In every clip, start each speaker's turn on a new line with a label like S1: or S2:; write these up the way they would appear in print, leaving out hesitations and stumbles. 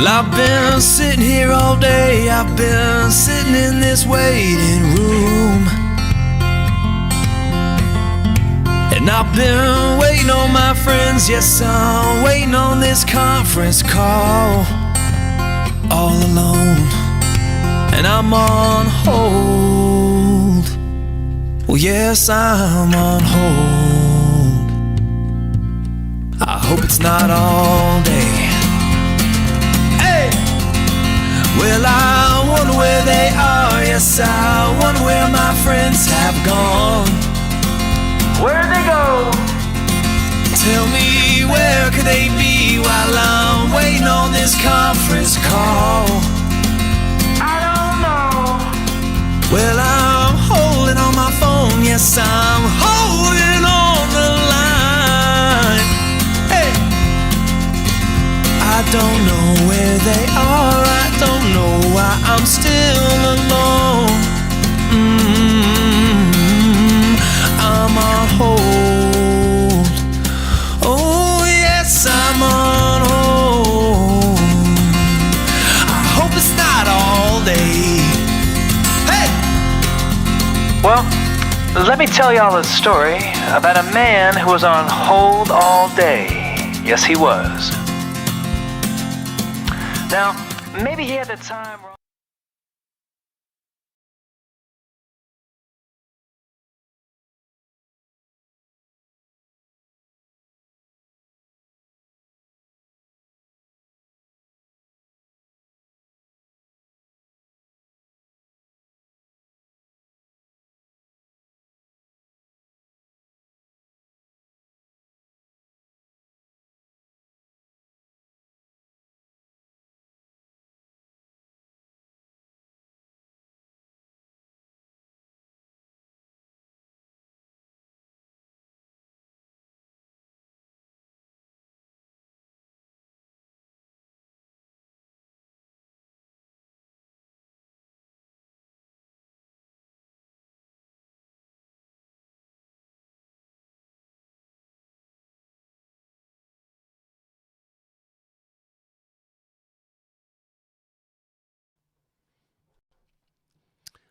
S1: Well, I've been sitting here all day, I've been sitting in this waiting room, and I've been waiting on my friends, yes, I'm waiting on this conference call, all alone, and I'm on hold. Well, yes, I'm on hold. I hope it's not all day. Well, I wonder where they are, yes, I wonder where my friends have gone. Where'd they go? Tell me, where could they be while I'm waiting on this conference call? I don't know. Well, I'm holding on my phone, yes, I'm holding on the line. Hey! I don't know where they are, I don't know why I'm still alone. I'm on hold. Oh yes, I'm on hold. I hope it's not all day. Hey!
S2: Well, let me tell y'all a story about a man who was on hold all day. Yes, he was. Now, maybe he had the time wrong.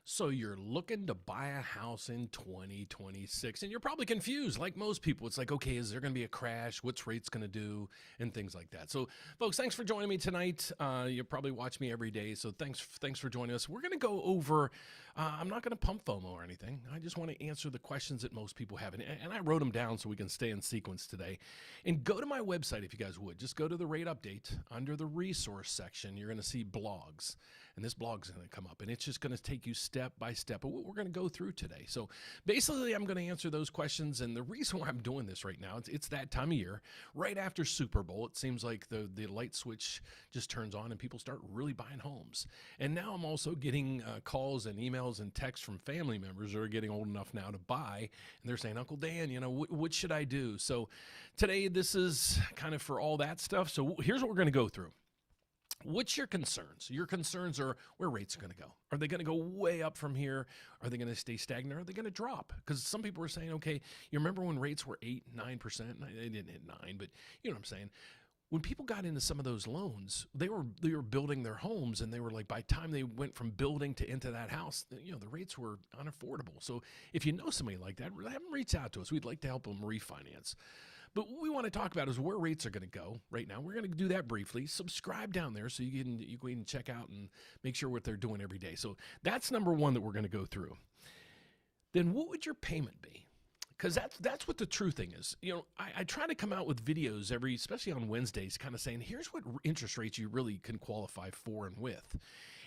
S3: So you're looking to buy a house in 2026, and you're probably confused, like most people. It's like, okay, is there going to be a crash? What's rates going to do? And things like that. So, folks, thanks for joining me tonight. You probably watch me every day, so thanks for joining us. We're going to go over. I'm not going to pump FOMO or anything. I just want to answer the questions that most people have, and I wrote them down so we can stay in sequence today. And go to my website if you guys would. Just go to the rate update under the resource section. You're going to see blogs. And this blog is going to come up, and it's just going to take you step by step of what we're going to go through today. So basically, I'm going to answer those questions, and the reason why I'm doing this right now, it's that time of year, right after Super Bowl. It seems like the light switch just turns on, and people start really buying homes. And now I'm also getting calls and emails and texts from family members who are getting old enough now to buy, and they're saying, Uncle Dan, what should I do? So today, this is kind of for all that stuff. So here's what we're going to go through. What's your concerns? Your concerns are where rates are going to go. Are they going to go way up from here? Are they going to stay stagnant? Are they going to drop? Because some people are saying, okay, you remember when rates were 8, 9%? They didn't hit 9, but you know what I'm saying. When people got into some of those loans, they were building their homes, and they were like, by the time they went from building to into that house, the rates were unaffordable. So if you know somebody like that, have them reach out to us. We'd like to help them refinance. But what we want to talk about is where rates are going to go right now. We're going to do that briefly. Subscribe down there so you can check out and make sure what they're doing every day. So that's number one that we're going to go through. Then what would your payment be? Because that's what the true thing is. I try to come out with videos especially on Wednesdays, kind of saying, here's what interest rates you really can qualify for and with.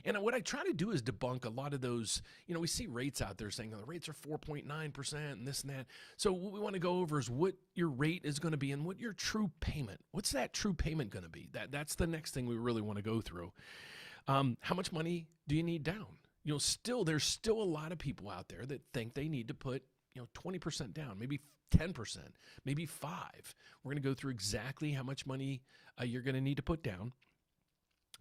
S3: And what I try to do is debunk a lot of those, we see rates out there saying, the rates are 4.9% and this and that. So what we want to go over is what your rate is going to be and what your true payment. What's that true payment going to be? That's the next thing we really want to go through. How much money do you need down? There's still a lot of people out there that think they need to put 20% down, maybe 10%, maybe 5%. We're going to go through exactly how much money you're going to need to put down.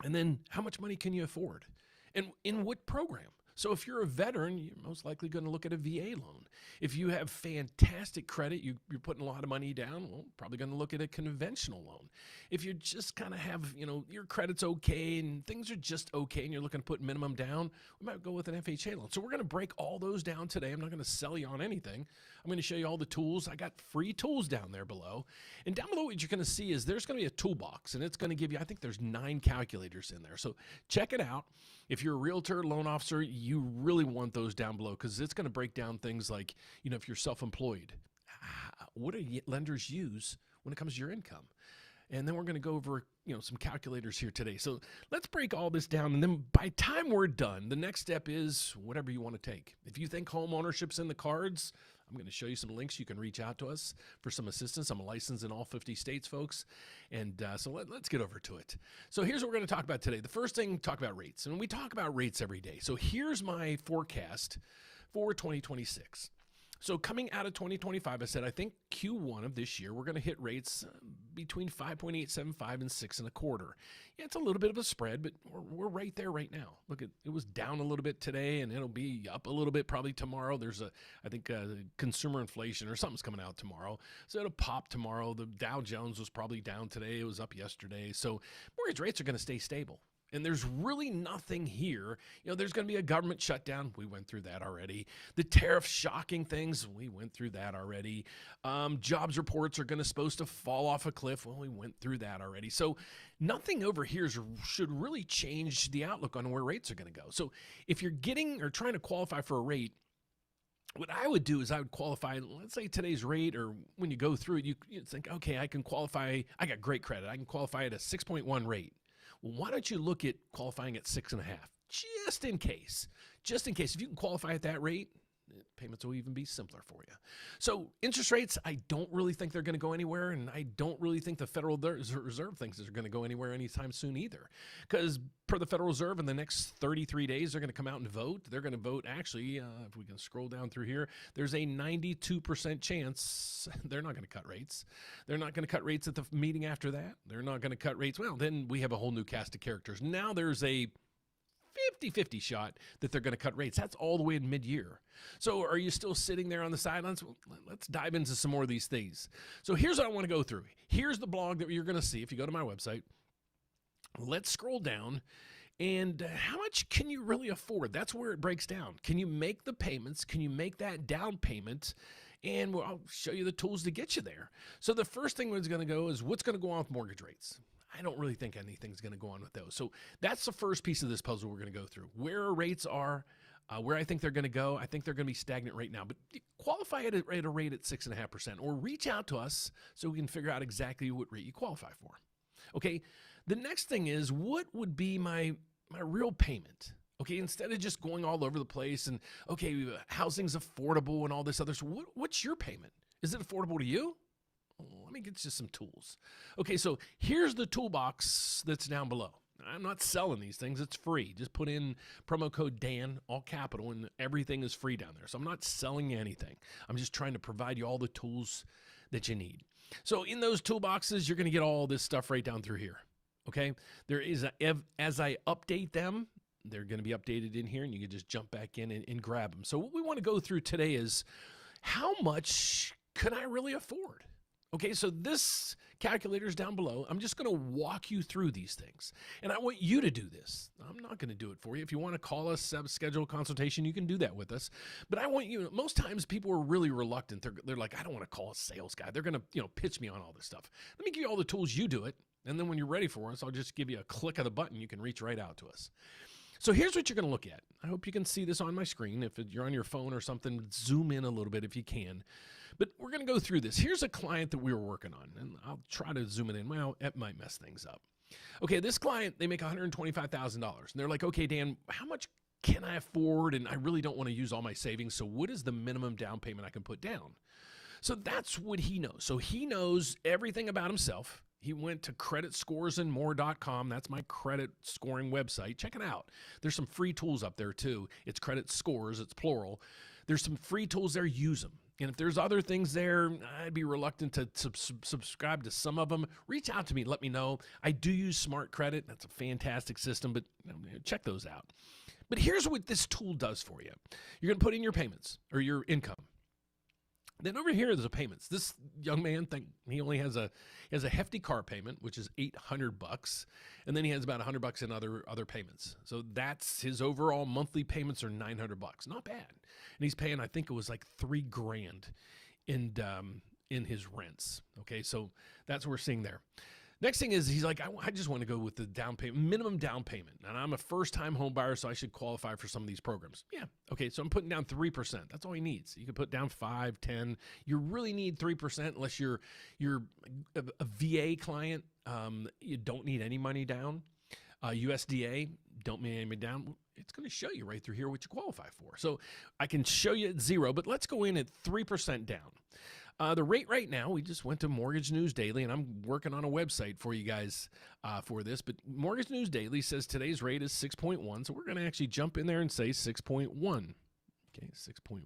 S3: And then how much money can you afford? And in what program? So if you're a veteran, you're most likely going to look at a VA loan. If you have fantastic credit, you're putting a lot of money down, well, probably going to look at a conventional loan. If you just kind of have, your credit's okay and things are just okay and you're looking to put minimum down, we might go with an FHA loan. So we're going to break all those down today. I'm not going to sell you on anything. I'm going to show you all the tools. I got free tools down there below. And down below, what you're going to see is there's going to be a toolbox, and it's going to give you, I think there's 9 calculators in there. So check it out. If you're a realtor, loan officer, you really want those down below because it's going to break down things like, if you're self-employed, what do lenders use when it comes to your income? And then we're going to go over, some calculators here today. So let's break all this down. And then by the time we're done, the next step is whatever you want to take. If you think home ownership's in the cards, I'm going to show you some links. You can reach out to us for some assistance. I'm licensed in all 50 states, folks. And so let's get over to it. So here's what we're going to talk about today. The first thing, talk about rates. And we talk about rates every day. So here's my forecast for 2026. So coming out of 2025, I said, I think Q1 of this year, we're going to hit rates between 5.875 and 6.25. Yeah, it's a little bit of a spread, but we're right there right now. Look, it was down a little bit today, and it'll be up a little bit probably tomorrow. There's I think consumer inflation or something's coming out tomorrow. So it'll pop tomorrow. The Dow Jones was probably down today. It was up yesterday. So mortgage rates are going to stay stable. And there's really nothing here. There's going to be a government shutdown. We went through that already. The tariff shocking things. We went through that already. Jobs reports are supposed to fall off a cliff. Well, we went through that already. So nothing over here should really change the outlook on where rates are going to go. So if you're getting or trying to qualify for a rate, what I would do is I would qualify, let's say today's rate, or when you go through it, you think, okay, I can qualify. I got great credit. I can qualify at a 6.1 rate. Well, why don't you look at qualifying at 6.5, just in case? Just in case. If you can qualify at that rate, payments will even be simpler for you. So interest rates, I don't really think they're going to go anywhere, and I don't really think the Federal Reserve thinks they're going to go anywhere anytime soon either. Because per the Federal Reserve, in the next 33 days, they're going to come out and vote. They're going to vote, actually, if we can scroll down through here, there's a 92% chance they're not going to cut rates. They're not going to cut rates at the meeting after that. They're not going to cut rates. Well, then we have a whole new cast of characters. Now there's a 50-50 shot that they're going to cut rates. That's all the way in mid-year. So are you still sitting there on the sidelines? Well, let's dive into some more of these things. So here's what I want to go through. Here's the blog that you're going to see if you go to my website. Let's scroll down. And how much can you really afford? That's where it breaks down. Can you make the payments? Can you make that down payment? And I'll show you the tools to get you there. So the first thing that's going to go is what's going to go on with mortgage rates. I don't really think anything's going to go on with those. So that's the first piece of this puzzle we're going to go through. Where our rates are, where I think they're going to go. I think they're going to be stagnant right now. But qualify at a rate at 6.5%, or reach out to us so we can figure out exactly what rate you qualify for. Okay, the next thing is, what would be my real payment? Okay, instead of just going all over the place and, okay, housing's affordable and all this other stuff, what's your payment? Is it affordable to you? Let me get you some tools. Okay, so here's the toolbox that's down below. I'm not selling these things. It's free. Just put in promo code Dan, all capital, and everything is free down there. So I'm not selling you anything. I'm just trying to provide you all the tools that you need. So in those toolboxes, you're going to get all this stuff right down through here. Okay, there is as I update them, they're going to be updated in here, and you can just jump back in and grab them. So what we want to go through today is, how much can I really afford? Okay, so this calculator is down below. I'm just going to walk you through these things. And I want you to do this. I'm not going to do it for you. If you want to call us, schedule a consultation, you can do that with us. But I want you, most times people are really reluctant. They're like, I don't want to call a sales guy. They're going to pitch me on all this stuff. Let me give you all the tools, you do it. And then when you're ready for us, I'll just give you a click of the button. You can reach right out to us. So here's what you're going to look at. I hope you can see this on my screen. If you're on your phone or something, zoom in a little bit if you can. But we're going to go through this. Here's a client that we were working on, and I'll try to zoom it in. Well, it might mess things up. Okay, this client, they make $125,000. And they're like, okay, Dan, how much can I afford? And I really don't want to use all my savings. So what is the minimum down payment I can put down? So that's what he knows. So he knows everything about himself. He went to creditscoresandmore.com. That's my credit scoring website. Check it out. There's some free tools up there too. It's credit scores. It's plural. There's some free tools there, use them. And if there's other things there, I'd be reluctant to subscribe to some of them. Reach out to me, let me know. I do use Smart Credit. That's a fantastic system, but check those out. But here's what this tool does for you. You're going to put in your payments or your income. Then over here, there's a payments. This young man, he only has a hefty car payment, which is $800, and then he has about $100 in other payments. So that's his overall monthly payments are $900. Not bad. And he's paying, I think it was like $3,000 in his rents. Okay, so that's what we're seeing there. Next thing is he's like, I just want to go with the down payment, minimum down payment. And I'm a first-time home buyer, so I should qualify for some of these programs. Yeah, okay, so I'm putting down 3%. That's all he needs. You can put down 5, 10. You really need 3% unless you're a VA client. You don't need any money down. USDA, don't need any money down. It's going to show you right through here what you qualify for. So I can show you at 0, but let's go in at 3% down. The rate right now, we just went to Mortgage News Daily, and I'm working on a website for you guys for this, but Mortgage News Daily says today's rate is 6.1, so we're going to actually jump in there and say 6.1. Okay, 6.1.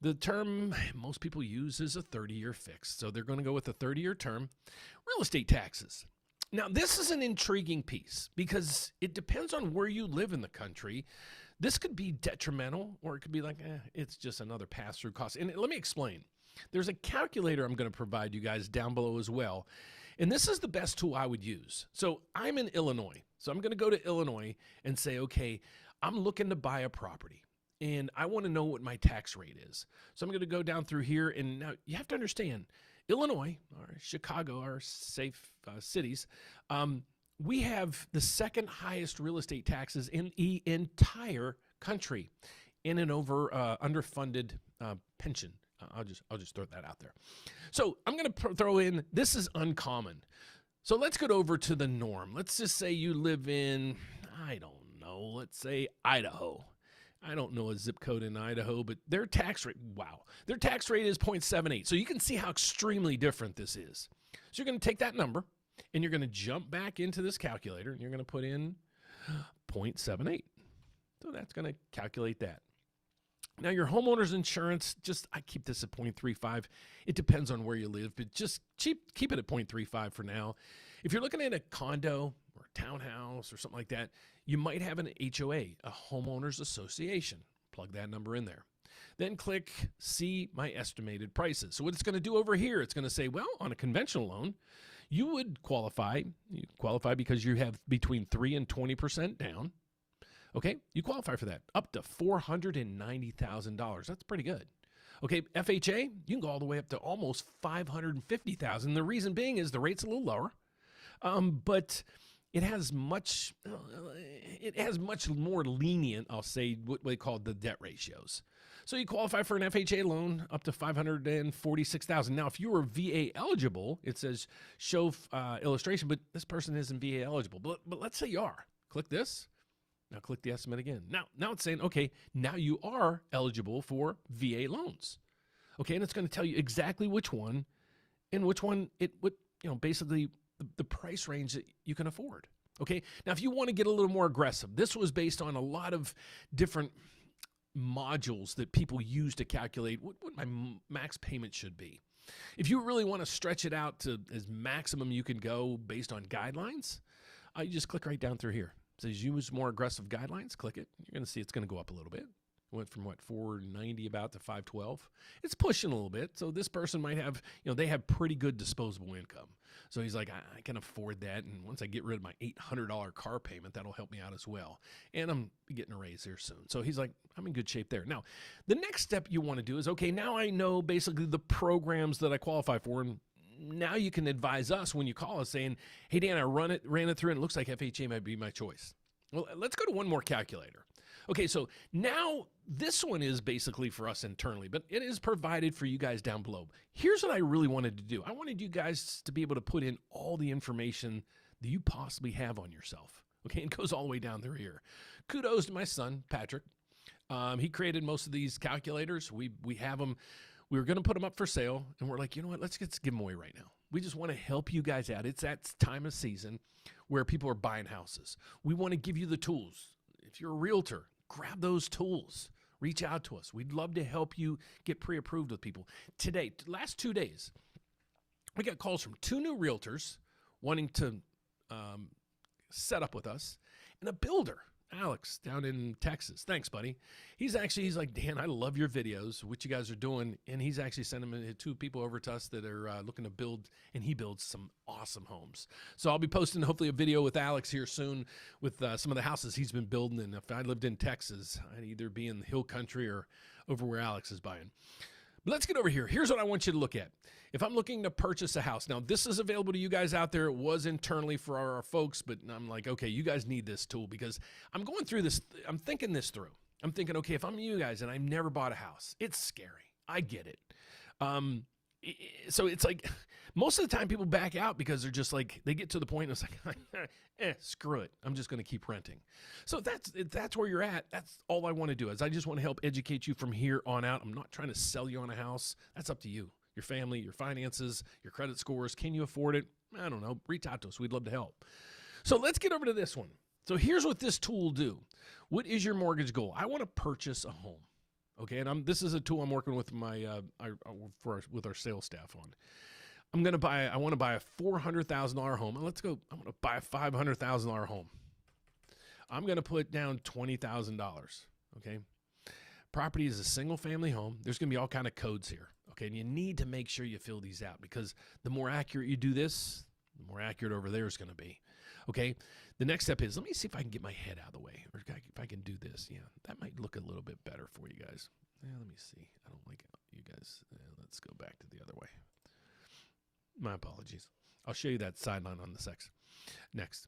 S3: The term most people use is a 30-year fix, so they're going to go with a 30-year term. Real estate taxes. Now, this is an intriguing piece because it depends on where you live in the country. This could be detrimental, or it could be like, it's just another pass-through cost. And let me explain. There's a calculator I'm going to provide you guys down below as well. And this is the best tool I would use. So I'm in Illinois. So I'm going to go to Illinois and say, okay, I'm looking to buy a property and I want to know what my tax rate is. So I'm going to go down through here. And now you have to understand, Illinois or Chicago are safe cities. We have the second highest real estate taxes in the entire country in an underfunded pension. I'll just throw that out there. So I'm going to throw in, this is uncommon. So let's get over to the norm. Let's just say you live in, I don't know, let's say Idaho. I don't know a zip code in Idaho, but their tax rate, their tax rate is 0.78. So you can see how extremely different this is. So you're going to take that number and you're going to jump back into this calculator and you're going to put in 0.78. So that's going to calculate that. Now, your homeowner's insurance, I keep this at 0.35. It depends on where you live, but just keep it at 0.35 for now. If you're looking at a condo or a townhouse or something like that, you might have an HOA, a homeowners association. Plug that number in there. Then click See My Estimated Prices. So what it's going to do over here, it's going to say, well, on a conventional loan, you would qualify. You qualify because you have between 3 and 20% down. Okay, you qualify for that, up to $490,000. That's pretty good. Okay, FHA, you can go all the way up to almost $550,000. The reason being is the rate's a little lower, but it has much more lenient, I'll say, what they call the debt ratios. So you qualify for an FHA loan up to $546,000. Now, if you were VA eligible, it says show illustration, but this person isn't VA eligible. But let's say you are. Click this. Now click the estimate again. Now it's saying, okay, now you are eligible for VA loans. Okay, and it's going to tell you exactly which one and which one it would, basically the price range that you can afford. Okay, now if you want to get a little more aggressive, this was based on a lot of different modules that people use to calculate what my max payment should be. If you really want to stretch it out to as maximum you can go based on guidelines, you just click right down through here. It says use more aggressive guidelines. Click it. You're going to see it's going to go up a little bit. It went from 490 about to 512. It's pushing a little bit. So this person might have, they have pretty good disposable income. So he's like, I can afford that. And once I get rid of my $800 car payment, that'll help me out as well. And I'm getting a raise here soon. So he's like, I'm in good shape there. Now, the next step you want to do is, okay, now I know basically the programs that I qualify for, and now you can advise us when you call us saying, hey, Dan, I ran it through and it looks like FHA might be my choice. Well, let's go to one more calculator. Okay, so now this one is basically for us internally, but it is provided for you guys down below. Here's what I really wanted to do. I wanted you guys to be able to put in all the information that you possibly have on yourself. Okay, it goes all the way down through here. Kudos to my son, Patrick. He created most of these calculators. We have them. We were going to put them up for sale, and we're like, you know what, let's give them away right now. We just want to help you guys out. It's that time of season where people are buying houses. We want to give you the tools. If you're a realtor, grab those tools. Reach out to us. We'd love to help you get pre-approved with people. Today, last 2 days, we got calls from 2 new realtors wanting to set up with us, and a builder, Alex, down in Texas. Thanks, buddy. He's like, Dan, I love your videos, what you guys are doing. And he's actually sending 2 people over to us that are looking to build, and he builds some awesome homes. So I'll be posting hopefully a video with Alex here soon with some of the houses he's been building. And if I lived in Texas, I'd either be in the hill country or over where Alex is buying. But let's get over here. Here's what I want you to look at. If I'm looking to purchase a house, now this is available to you guys out there. It was internally for our folks, but I'm like, okay, you guys need this tool because I'm going through this. I'm thinking this through. I'm thinking, okay, if I'm you guys and I've never bought a house, it's scary. I get it. So it's like most of the time people back out because they're just like, they get to the point and it's like, screw it. I'm just going to keep renting. So that's where you're at. That's all I want to do is I just want to help educate you from here on out. I'm not trying to sell you on a house. That's up to you. Your family, your finances, your credit scores. Can you afford it? I don't know. Reach out to us. We'd love to help. So let's get over to this one. So here's what this tool will do. What is your mortgage goal? I want to purchase a home. Okay, and this is a tool I'm working with with our sales staff on. I want to buy a $400,000 home. And let's go. I want to buy a $500,000 home. I'm going to put down $20,000. Okay, property is a single family home. There's going to be all kind of codes here. Okay, and you need to make sure you fill these out because the more accurate you do this, the more accurate over there is going to be. Okay, the next step is, let me see if I can get my head out of the way, or if I can do this. Yeah, that might look a little bit better for you guys. Yeah, let me see. I don't like it. You guys, let's go back to the other way. My apologies. I'll show you that sideline on the next.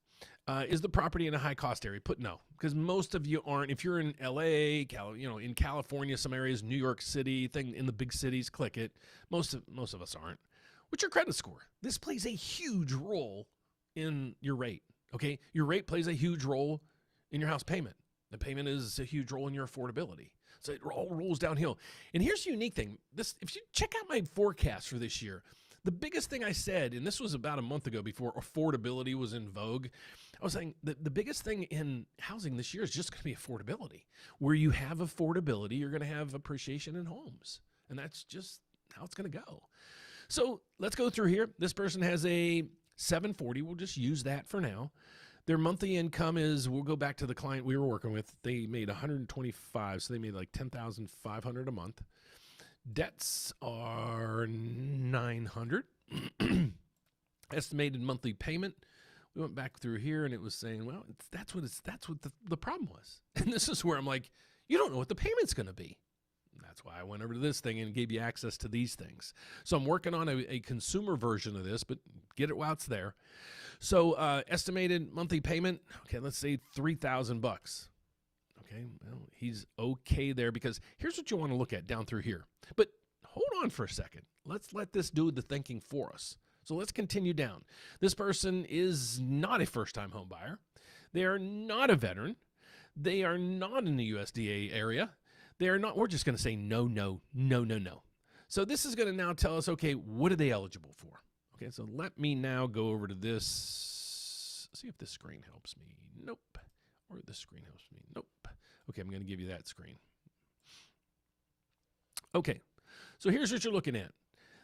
S3: Is the property in a high cost area? Put no, because most of you aren't. If you're in LA, in California, some areas, New York City, in the big cities, click it. Most of us aren't. What's your credit score? This plays a huge role in your rate. Okay, your rate plays a huge role in your house payment. The payment is a huge role in your affordability. So it all rolls downhill. And here's the unique thing. If you check out my forecast for this year, the biggest thing I said, and this was about a month ago before affordability was in vogue, I was saying that the biggest thing in housing this year is just going to be affordability. Where you have affordability, you're going to have appreciation in homes. And that's just how it's going to go. So let's go through here. This person has a 740. We'll just use that for now. Their monthly income is, we'll go back to the client we were working with. They made 125, so they made like $10,500 a month. Debts are 900. Estimated monthly payment. We went back through here and it was saying, well, that's what the problem was. And this is where I'm like, you don't know what the payment's going to be. That's why I went over to this thing and gave you access to these things. So I'm working on a consumer version of this, but get it while it's there. So estimated monthly payment, okay, let's say $3,000. Okay, well, he's okay there because here's what you want to look at down through here. But hold on for a second. Let's let this do the thinking for us. So let's continue down. This person is not a first-time home buyer. They are not a veteran. They are not in the USDA area. They are not, we're just going to say no. So this is going to now tell us, okay, what are they eligible for? Okay, so let me now go over to this. See if this screen helps me. Nope. Or this screen helps me. Nope. Okay, I'm going to give you that screen. Okay, so here's what you're looking at.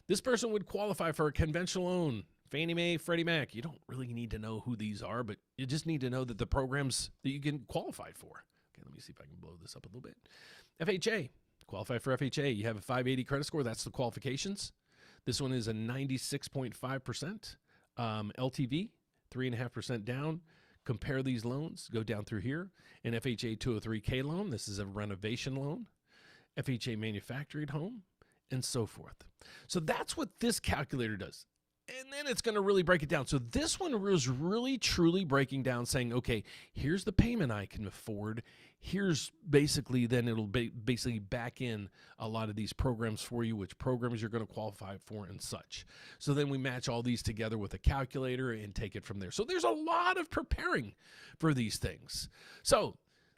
S3: This person would qualify for a conventional loan, Fannie Mae, Freddie Mac. You don't really need to know who these are, but you just need to know that the programs that you can qualify for. Okay, let me see if I can blow this up a little bit. FHA, qualify for FHA. You have a 580 credit score. That's the qualifications. This one is a 96.5%. LTV, 3.5% down. Compare these loans. Go down through here. An FHA 203K loan. This is a renovation loan. FHA manufactured home, and so forth. So that's what this calculator does. And then it's going to really break it down. So this one was really, truly breaking down, saying, okay, here's the payment I can afford. Here's basically, then it'll basically back in a lot of these programs for you, which programs you're going to qualify for and such. So then we match all these together with a calculator and take it from there. So there's a lot of preparing for these things. So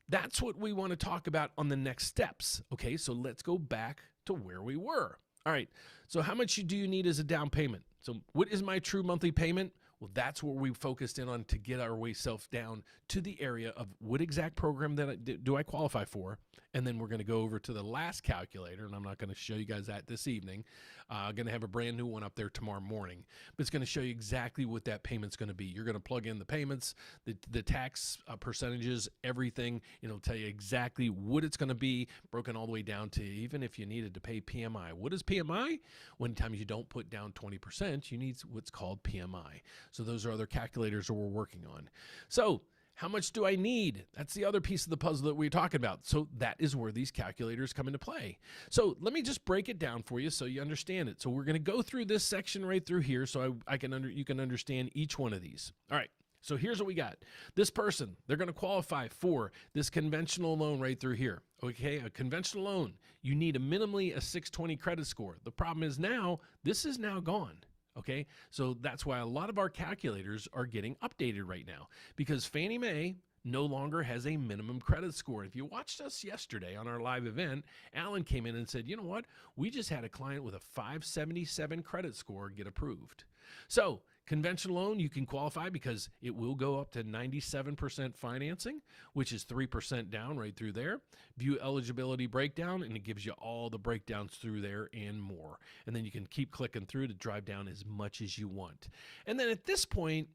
S3: that's what we want to talk about on the next steps. Okay, so let's go back to where we were. All right, so how much do you need as a down payment? So what is my true monthly payment? Well, that's where we focused in on to get our way self down to the area of what exact program do I qualify for. And then we're going to go over to the last calculator, and I'm not going to show you guys that this evening. I'm going to have a brand new one up there tomorrow morning, but it's going to show you exactly what that payment's going to be. You're going to plug in the payments, the tax percentages, everything. It'll tell you exactly what it's going to be, broken all the way down to even if you needed to pay PMI. What is PMI? When times you don't put down 20%, you need what's called PMI. So those are other calculators that we're working on. So how much do I need? That's the other piece of the puzzle that we're talking about. So that is where these calculators come into play. So let me just break it down for you so you understand it. So we're going to go through this section right through here so you can understand each one of these. All right. So here's what we got. This person, they're going to qualify for this conventional loan right through here. Okay, a conventional loan, you need minimally a 620 credit score. The problem is now, this is now gone. Okay, so that's why a lot of our calculators are getting updated right now because Fannie Mae no longer has a minimum credit score. If you watched us yesterday on our live event, Alan came in and said, you know what? We just had a client with a 577 credit score get approved. So conventional loan, you can qualify because it will go up to 97% financing, which is 3% down right through there. View eligibility breakdown, and it gives you all the breakdowns through there and more. And then you can keep clicking through to drive down as much as you want. And then at this point,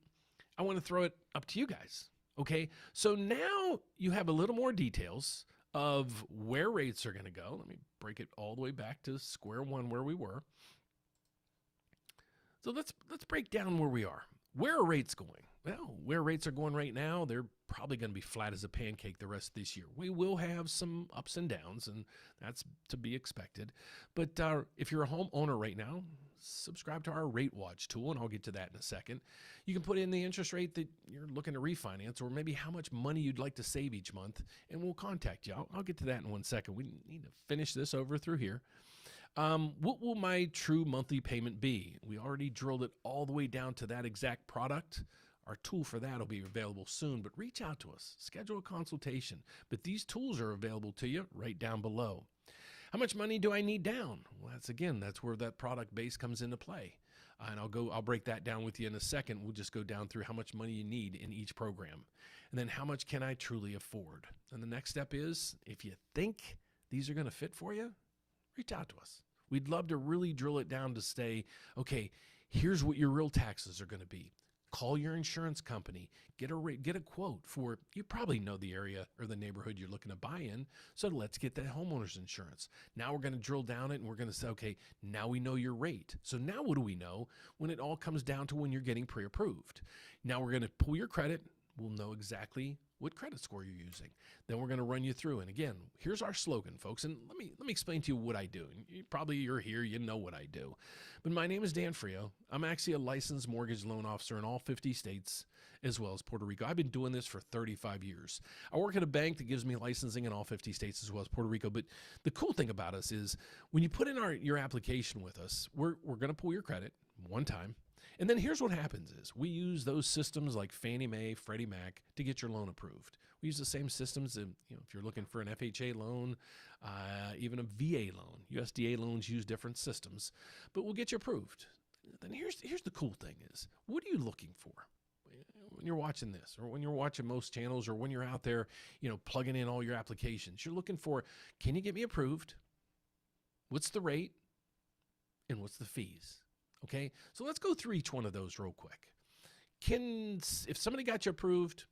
S3: I want to throw it up to you guys. Okay, so now you have a little more details of where rates are going to go. Let me break it all the way back to square one where we were. So let's break down where we are. Where are rates going? Well, where rates are going right now, they're probably going to be flat as a pancake the rest of this year. We will have some ups and downs, and that's to be expected. But if you're a homeowner right now, subscribe to our RateWatch tool, and I'll get to that in a second. You can put in the interest rate that you're looking to refinance or maybe how much money you'd like to save each month, and we'll contact you. I'll get to that in 1 second. We need to finish this over through here. What will my true monthly payment be? We already drilled it all the way down to that exact product. Our tool for that will be available soon, but reach out to us, schedule a consultation. But these tools are available to you right down below. How much money do I need down? Well, that's where that product base comes into play. And I'll break that down with you in a second. We'll just go down through how much money you need in each program. And then how much can I truly afford? And the next step is, if you think these are going to fit for you, reach out to us. We'd love to really drill it down to say, okay, here's what your real taxes are going to be. Call your insurance company, get a quote for, you probably know the area or the neighborhood you're looking to buy in, so let's get that homeowner's insurance. Now we're going to drill down it and we're going to say, okay, now we know your rate. So now what do we know when it all comes down to when you're getting pre-approved? Now we're going to pull your credit. We'll know exactly what credit score you're using. Then we're going to run you through. And again, here's our slogan, folks. And let me explain to you what I do. And you're here, you know what I do. But my name is Dan Frio. I'm actually a licensed mortgage loan officer in all 50 states as well as Puerto Rico. I've been doing this for 35 years. I work at a bank that gives me licensing in all 50 states as well as Puerto Rico. But the cool thing about us is when you put in your application with us, we're going to pull your credit one time. And then here's what happens is we use those systems like Fannie Mae, Freddie Mac to get your loan approved. We use the same systems that, if you're looking for an FHA loan, even a VA loan. USDA loans use different systems, but we'll get you approved. Then here's the cool thing is, what are you looking for? When you're watching this or when you're watching most channels or when you're out there, plugging in all your applications, you're looking for, can you get me approved? What's the rate? And what's the fees? Okay, so let's go through each one of those real quick. If somebody got you approved,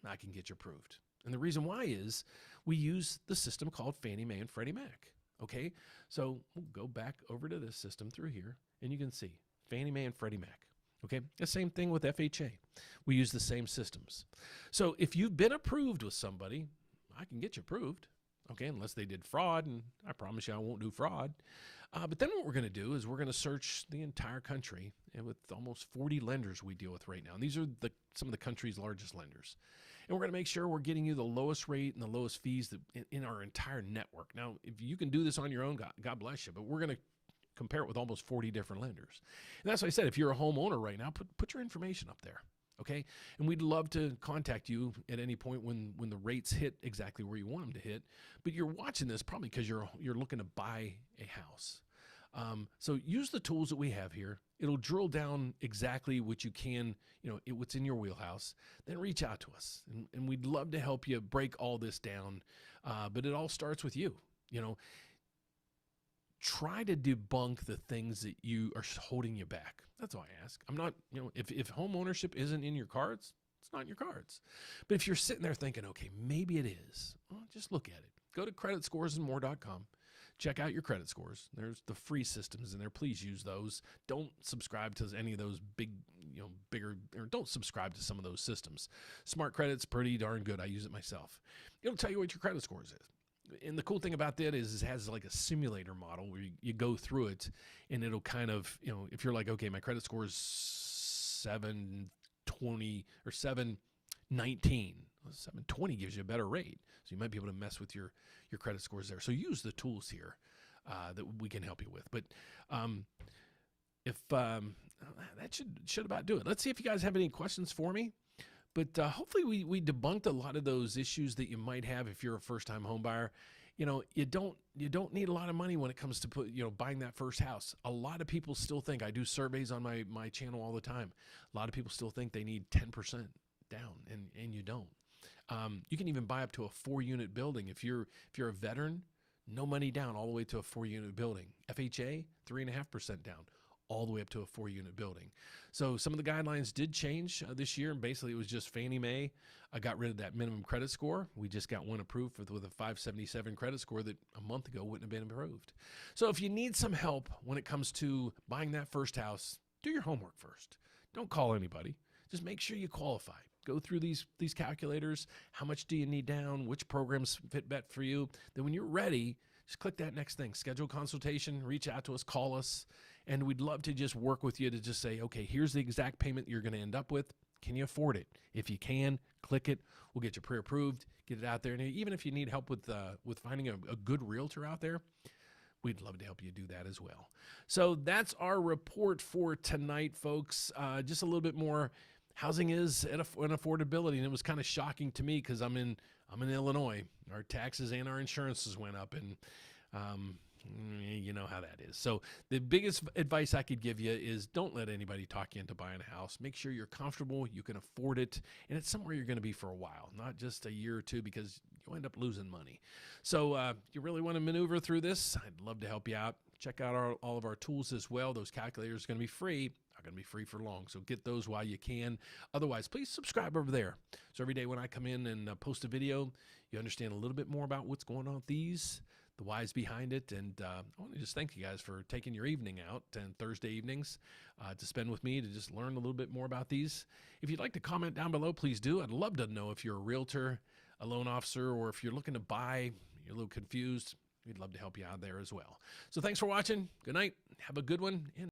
S3: I can get you approved. And the reason why is we use the system called Fannie Mae and Freddie Mac. Okay, so we'll go back over to this system through here, and you can see Fannie Mae and Freddie Mac. Okay, the same thing with FHA. We use the same systems. So if you've been approved with somebody, I can get you approved. Okay, unless they did fraud, and I promise you I won't do fraud. But then what we're going to do is we're going to search the entire country, and with almost 40 lenders we deal with right now. And these are some of the country's largest lenders. And we're going to make sure we're getting you the lowest rate and the lowest fees in our entire network. Now, if you can do this on your own, God bless you, but we're going to compare it with almost 40 different lenders. And that's why I said, if you're a homeowner right now, put your information up there. Okay, and we'd love to contact you at any point when the rates hit exactly where you want them to hit. But you're watching this probably because you're looking to buy a house. So use the tools that we have here. It'll drill down exactly what you can, what's in your wheelhouse. Then reach out to us, and we'd love to help you break all this down. But it all starts with you. Try to debunk the things that you are holding you back. That's all I ask. I'm not, if home ownership isn't in your cards, it's not in your cards. But if you're sitting there thinking, okay, maybe it is, well, just look at it. Go to creditscoresandmore.com. Check out your credit scores. There's the free systems in there. Please use those. Don't subscribe to any of those bigger, or don't subscribe to some of those systems. Smart Credit's pretty darn good. I use it myself. It'll tell you what your credit scores is. And the cool thing about that is it has like a simulator model where you go through it, and it'll kind of, if you're like, okay, my credit score is 720 or 719. 720 gives you a better rate. So you might be able to mess with your credit scores there. So use the tools here that we can help you with. But that should about do it. Let's see if you guys have any questions for me. But hopefully we debunked a lot of those issues that you might have if you're a first-time home buyer. You don't need a lot of money when it comes to buying that first house. A lot of people still think, I do surveys on my channel all the time. A lot of people still think they need 10% down, and you don't. You can even buy up to a 4-unit building if you're a veteran. No money down, all the way to a 4-unit building. FHA, 3.5% down, all the way up to a 4-unit building. So some of the guidelines did change this year, and basically it was just Fannie Mae got rid of that minimum credit score. We just got one approved with a 577 credit score that a month ago wouldn't have been approved. So if you need some help when it comes to buying that first house, do your homework first. Don't call anybody. Just make sure you qualify. Go through these calculators. How much do you need down? Which programs fit best for you? Then when you're ready, just click that next thing. Schedule a consultation. Reach out to us. Call us. And we'd love to just work with you to just say, okay, here's the exact payment you're going to end up with. Can you afford it? If you can, click it. We'll get you pre-approved. Get it out there. And even if you need help with finding a good realtor out there, we'd love to help you do that as well. So that's our report for tonight, folks. Just a little bit more. Housing is at an affordability, and it was kind of shocking to me because I'm in Illinois. Our taxes and our insurances went up, and you know how that is. So the biggest advice I could give you is don't let anybody talk you into buying a house. Make sure you're comfortable, you can afford it, and it's somewhere you're going to be for a while, not just a year or two, because you'll end up losing money. So you really want to maneuver through this, I'd love to help you out. Check out all of our tools as well. Those calculators are going to be free. Not going to be free for long, so get those while you can. Otherwise, please subscribe over there. So every day when I come in and post a video, you understand a little bit more about what's going on with these, the whys behind it. And I want to just thank you guys for taking your evening out and Thursday evenings to spend with me to just learn a little bit more about these. If you'd like to comment down below, please do. I'd love to know if you're a realtor, a loan officer, or if you're looking to buy, you're a little confused. We'd love to help you out there as well. So thanks for watching. Good night. Have a good one. And